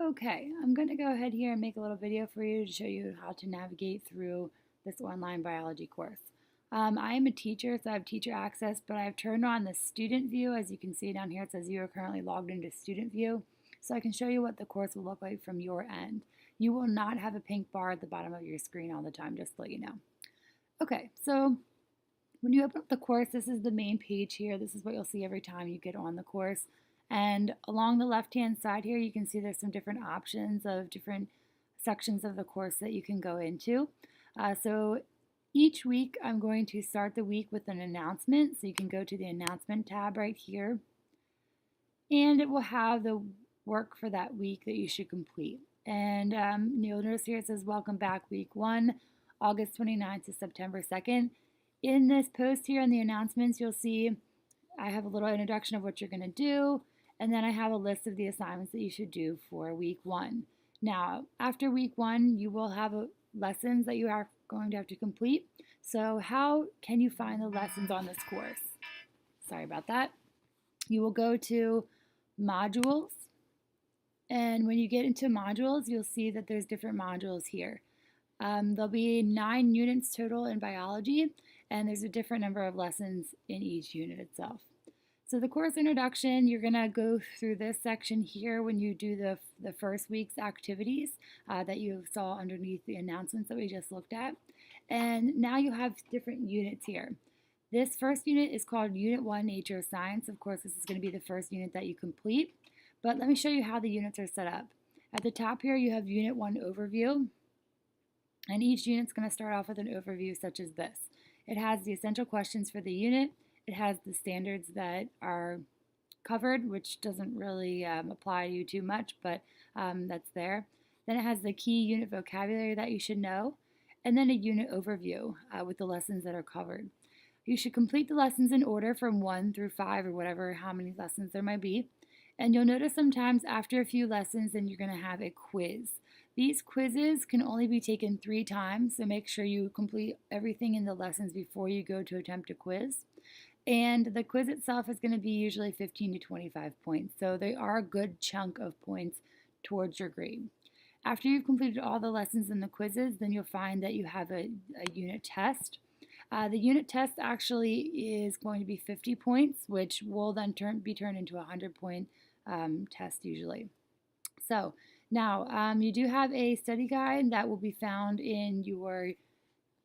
Okay, I'm going to go ahead here and make a little video for you to show you how to navigate through this online biology course. I am a teacher, so I have teacher access, but I've turned on the student view. As you can see down here, it says you are currently logged into student view, so I can show you what the course will look like from your end. You will not have a pink bar at the bottom of your screen all the time, just to let you know. Okay, so when you open up the course, this is the main page here. This is what you'll see every time you get on the course. And along the left-hand side here, you can see there's some different options of different sections of the course that you can go into. So each week, I'm going to start the week with an announcement. So you can go to the announcement tab right here, and it will have the work for that week that you should complete. And you'll notice here it says, welcome back week 1, August 29th to September 2nd. In this post here in the announcements, you'll see I have a little introduction of what you're going to do, and then I have a list of the assignments that you should do for week 1. Now, after week 1, you will have lessons that you are going to have to complete. So how can you find the lessons on this course? Sorry about that. You will go to modules, and when you get into modules, you'll see that there's different modules here. There'll be 9 units total in biology, and there's a different number of lessons in each unit itself. So the course introduction, you're going to go through this section here when you do the first week's activities that you saw underneath the announcements that we just looked at. And now you have different units here. This first unit is called Unit 1, Nature of Science. Of course, this is going to be the first unit that you complete. But let me show you how the units are set up. At the top here, you have Unit 1 Overview. And each unit's going to start off with an overview such as this. It has the essential questions for the unit. It has the standards that are covered, which doesn't really apply to you too much, but that's there. Then it has the key unit vocabulary that you should know, and then a unit overview with the lessons that are covered. You should complete the lessons in order from 1 through 5 or whatever, how many lessons there might be. And you'll notice sometimes after a few lessons, then you're going to have a quiz. These quizzes can only be taken 3 times, so make sure you complete everything in the lessons before you go to attempt a quiz. And the quiz itself is going to be usually 15 to 25 points, so they are a good chunk of points towards your grade. After you've completed all the lessons and the quizzes, then you'll find that you have a unit test. The unit test actually is going to be 50 points, which will then be turned into a 100-point test usually. So now you do have a study guide that will be found in your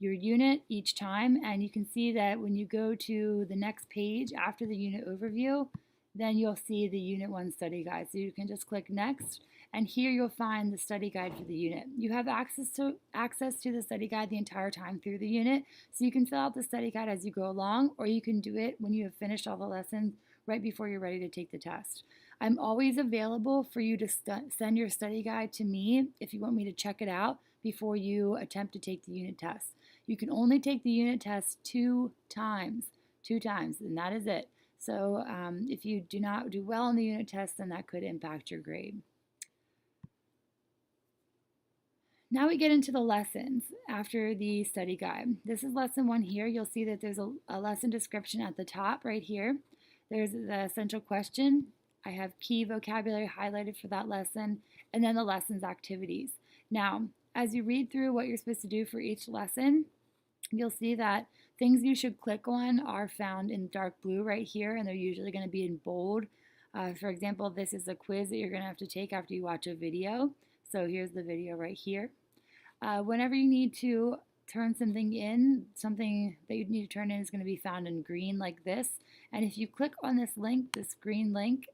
unit each time, and you can see that when you go to the next page after the unit overview, then you'll see the Unit 1 study guide. So you can just click Next, and here you'll find the study guide for the unit. You have access to the study guide the entire time through the unit, so you can fill out the study guide as you go along, or you can do it when you have finished all the lessons right before you're ready to take the test. I'm always available for you to send your study guide to me if you want me to check it out before you attempt to take the unit test. You can only take the unit test 2 times, and that is it. So if you do not do well on the unit test, then that could impact your grade. Now we get into the lessons after the study guide. This is lesson 1 here. You'll see that there's a lesson description at the top right here. There's the essential question. I have key vocabulary highlighted for that lesson, and then the lesson's activities. Now, as you read through what you're supposed to do for each lesson, you'll see that things you should click on are found in dark blue right here, and they're usually going to be in bold. For example, this is a quiz that you're going to have to take after you watch a video. So here's the video right here. Whenever you need to turn something in, something that you need to turn in is going to be found in green like this. And if you click on this link, this green link,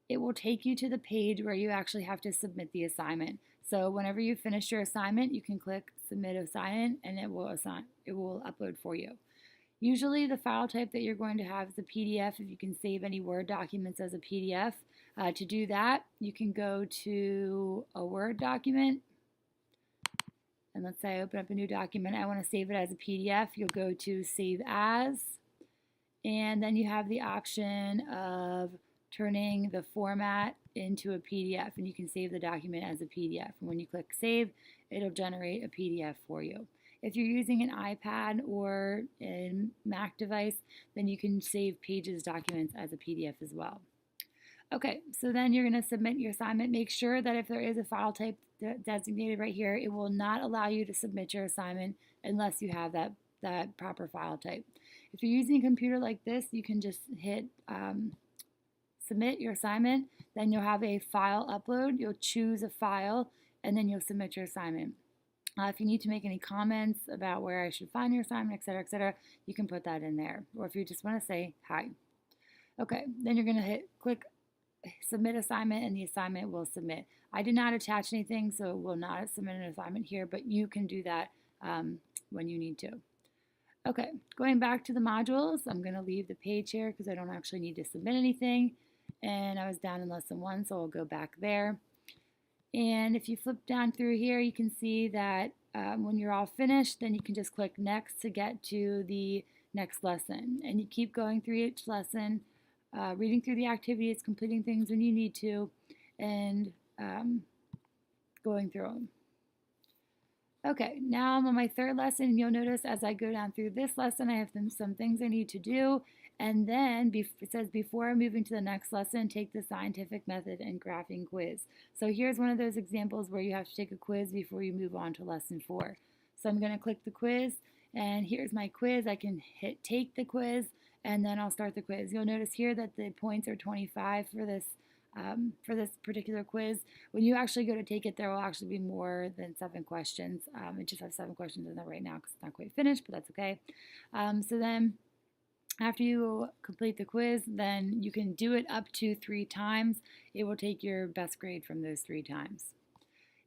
it will take you to the page where you actually have to submit the assignment. So whenever you finish your assignment, you can click Submit Assignment, and it will upload for you. Usually the file type that you're going to have is a PDF if you can save any Word documents as a PDF. To do that, you can go to a Word document, and let's say I open up a new document. I want to save it as a PDF. You'll go to Save As, and then you have the option of turning the format into a PDF, and you can save the document as a PDF. And when you click Save, it'll generate a PDF for you. If you're using an iPad or a Mac device, then you can save Pages documents as a PDF as well. Okay, so then you're going to submit your assignment. Make sure that if there is a file type designated right here, it will not allow you to submit your assignment unless you have that proper file type. If you're using a computer like this, you can just hit submit your assignment. Then you'll have a file upload. You'll choose a file, and then you'll submit your assignment. If you need to make any comments about where I should find your assignment, etc., you can put that in there. Or if you just want to say hi. Okay, then you're going to click submit assignment, and the assignment will submit. I did not attach anything, so it will not submit an assignment here, but you can do that when you need to. Okay, going back to the modules, I'm going to leave the page here because I don't actually need to submit anything. And I was down in lesson 1, so I'll go back there. And if you flip down through here, you can see that when you're all finished, then you can just click next to get to the next lesson. And you keep going through each lesson, reading through the activities, completing things when you need to, and going through them. Okay, now I'm on my 3rd lesson, and you'll notice as I go down through this lesson, I have some things I need to do. And then it says, before moving to the next lesson, take the scientific method and graphing quiz. So here's one of those examples where you have to take a quiz before you move on to lesson 4. So I'm going to click the quiz, and here's my quiz. I can hit take the quiz, and then I'll start the quiz. You'll notice here that the points are 25 for this particular quiz. When you actually go to take it, there will actually be more than 7 questions. It just has 7 questions in there right now because it's not quite finished, but that's okay. So then after you complete the quiz, then you can do it up to 3 times. It will take your best grade from those 3 times.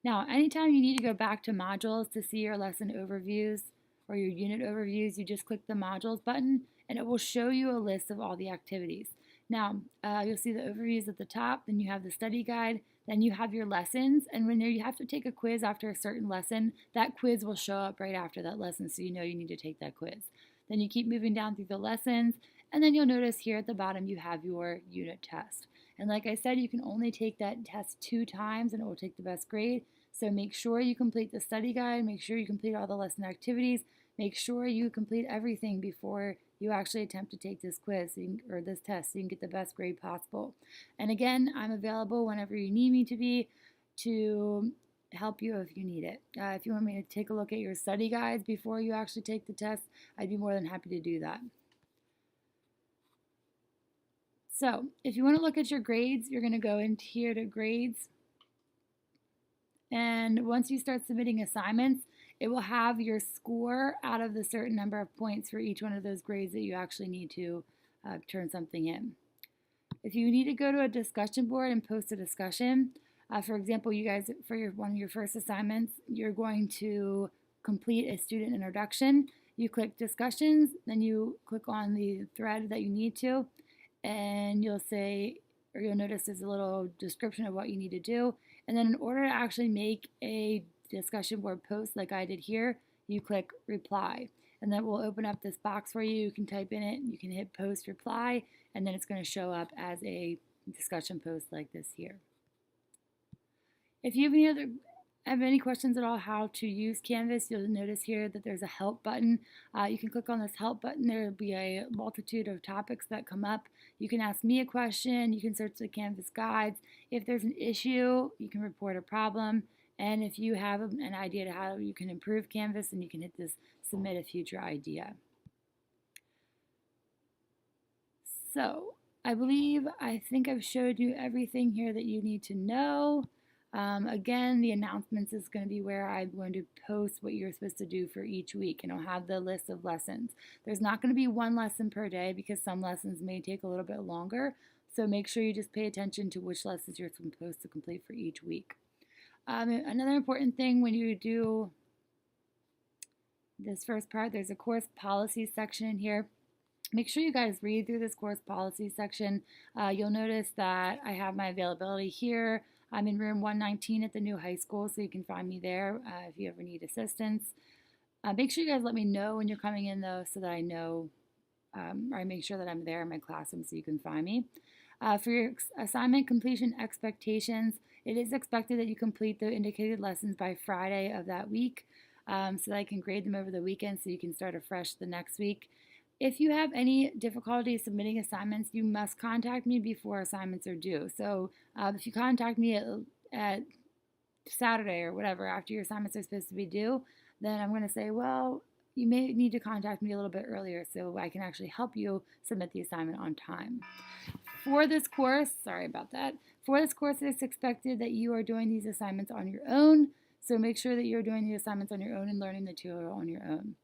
Now, anytime you need to go back to modules to see your lesson overviews or your unit overviews, you just click the modules button and it will show you a list of all the activities. Now, you'll see the overviews at the top, then you have the study guide, then you have your lessons, and when you have to take a quiz after a certain lesson, that quiz will show up right after that lesson, so you know you need to take that quiz. Then you keep moving down through the lessons, and then you'll notice here at the bottom you have your unit test. And like I said, you can only take that test 2 times and it will take the best grade. So make sure you complete the study guide, make sure you complete all the lesson activities, make sure you complete everything before you actually attempt to take this quiz or this test so you can get the best grade possible. And again, I'm available whenever you need me to be to help you if you need it. If you want me to take a look at your study guides before you actually take the test, I'd be more than happy to do that. So if you want to look at your grades, you're going to go into here to grades. And once you start submitting assignments, it will have your score out of the certain number of points for each one of those grades that you actually need to turn something in. If you need to go to a discussion board and post a discussion, for example, you guys, for one of your first assignments, you're going to complete a student introduction. You click discussions, then you click on the thread that you need to, and you'll say, or you'll notice there's a little description of what you need to do. And then in order to actually make a discussion board post like I did here, you click reply. And that will open up this box for you. You can type in it, you can hit post reply, and then it's going to show up as a discussion post like this here. If you have any questions at all how to use Canvas, you'll notice here that there's a help button. You can click on this help button. There will be a multitude of topics that come up. You can ask me a question. You can search the Canvas guides. If there's an issue, you can report a problem. And if you have an idea to how you can improve Canvas, then you can hit this submit a future idea. So I think I've showed you everything here that you need to know. Again, the announcements is going to be where I'm going to post what you're supposed to do for each week, and I'll have the list of lessons. There's not going to be 1 lesson per day because some lessons may take a little bit longer, so make sure you just pay attention to which lessons you're supposed to complete for each week. Another important thing when you do this first part, there's a course policy section in here. Make sure you guys read through this course policy section. You'll notice that I have my availability here. I'm in room 119 at the new high school, so you can find me there if you ever need assistance. Make sure you guys let me know when you're coming in, though, so that I know, or I make sure that I'm there in my classroom so you can find me. For your assignment completion expectations, it is expected that you complete the indicated lessons by Friday of that week, so that I can grade them over the weekend so you can start afresh the next week. If you have any difficulty submitting assignments, you must contact me before assignments are due. So if you contact me at Saturday or whatever after your assignments are supposed to be due, then I'm going to say, well, you may need to contact me a little bit earlier so I can actually help you submit the assignment on time. For this course, sorry about that. For this course, it's expected that you are doing these assignments on your own. So make sure that you're doing the assignments on your own and learning the material on your own.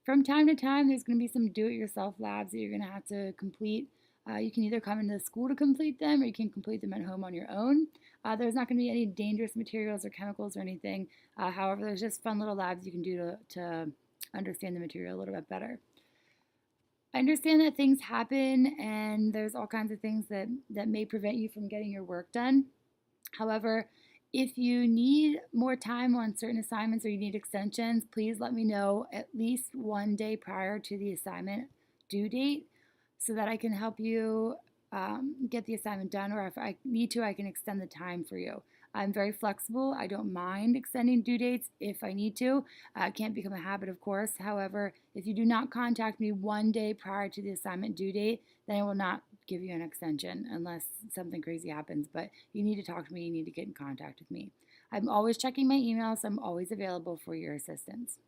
From time to time, there's going to be some do-it-yourself labs that you're going to have to complete. You can either come into the school to complete them or you can complete them at home on your own. There's not going to be any dangerous materials or chemicals or anything. However, there's just fun little labs you can do to understand the material a little bit better. I understand that things happen and there's all kinds of things that may prevent you from getting your work done. However, if you need more time on certain assignments or you need extensions, please let me know at least one day prior to the assignment due date so that I can help you get the assignment done, or if I need to, I can extend the time for you. I'm very flexible. I don't mind extending due dates if I need to. It can't become a habit, of course. However, if you do not contact me one day prior to the assignment due date, then I will not give you an extension unless something crazy happens. But you need to talk to me. You need to get in contact with me. I'm always checking my emails. So I'm always available for your assistance.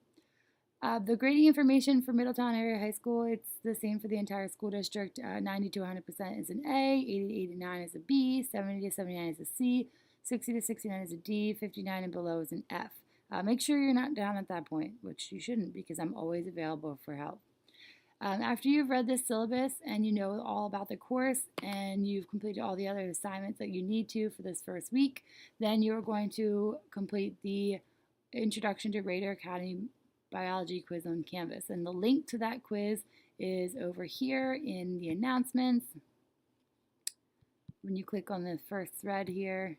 The grading information for Middletown Area High School, it's the same for the entire school district. 90 to 100% is an A, 80 to 89 is a B, 70 to 79 is a C, 60 to 69 is a D, 59 and below is an F. Make sure you're not down at that point, which you shouldn't because I'm always available for help. After you've read this syllabus and you know all about the course and you've completed all the other assignments that you need to for this first week, then you're going to complete the Introduction to Radar Academy Biology quiz on Canvas. And the link to that quiz is over here in the announcements. When you click on the first thread here,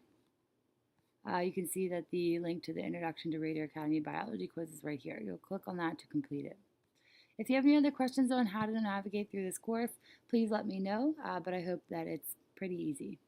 you can see that the link to the Introduction to Radar Academy Biology quiz is right here. You'll click on that to complete it. If you have any other questions on how to navigate through this course, please let me know, but I hope that it's pretty easy.